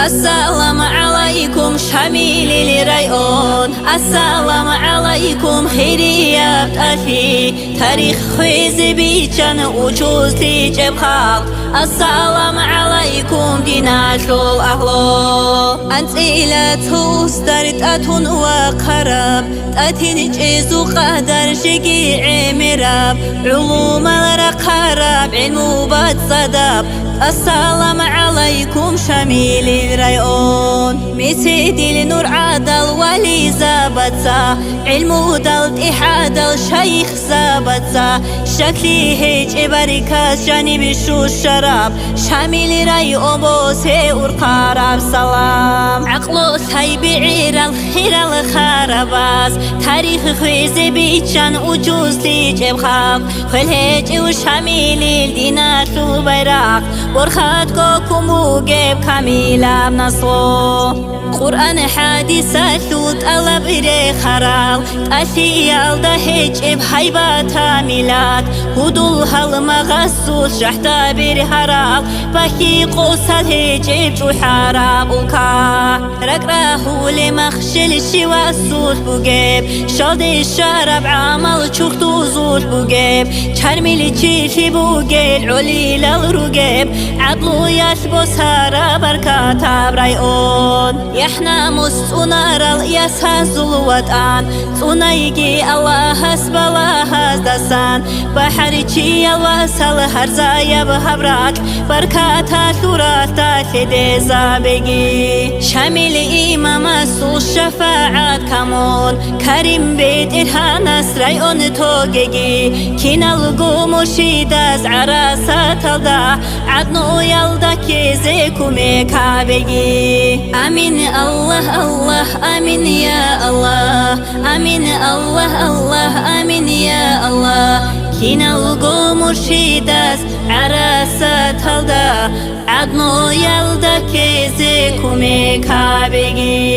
السلام عليكم شميل الريون السلام عليكم خيرية بتأتي تاريخ خيز بيجان وجوز تجيب خلق السلام عليكم ديناشو الأهلو أنت إلى توسترت أتون وقرب تأتي نجيزو قدر شقي عمراب علوم الرقرب علمو بتصدب السلام عليكم شميل الريون مسيدي النور عدل ولي زابتسا علمو دلت إحاد الشيخ زابتسا شكلي هيج إباركاس جانب شو الشراب شميل الريون بوسي ورقرار سلام عقلو ساي بعير الخير الخرباس تاريخ خويزي بيجان وجوز تجيب خاق خل هيج وشميل الدينار شو بيراق برخات كوكم وجيب كاميلا بنصلو قرآن حادثة ثوت ألا بري خرال أشياء دهيج بحيبات ميلاد هدولها المغسوس شحتا بري هرال بحي قوسات هيج بجحارا بوكا رقراه لمخشل شوا السوس بوجيب شادي الشارب عمل شوختو زوش بوجيب شرمي لتشيشي بوجيب علي للرقيب عدلو يسبو سارة بركاتا برايون يحنا مستونار الياساز الوطان تونايجي الله حسب الله دسان بحريتي الوصل هرزايا بهبراك بركاتا ثوراتا خدي زابيجي شامل إمام السوء شفاعات كمون كريم بيت إرهانس رايون توجيجي كينا لغو مشيداز عراسات الدا عدنو يلدا كيزيكو ميكابيجي آمين الله الله آمين يا الله آمين الله الله آمين يا الله كينا لغو مرشيداز عراسات الدا عدنو يلدا كيزيكو ميكابيجي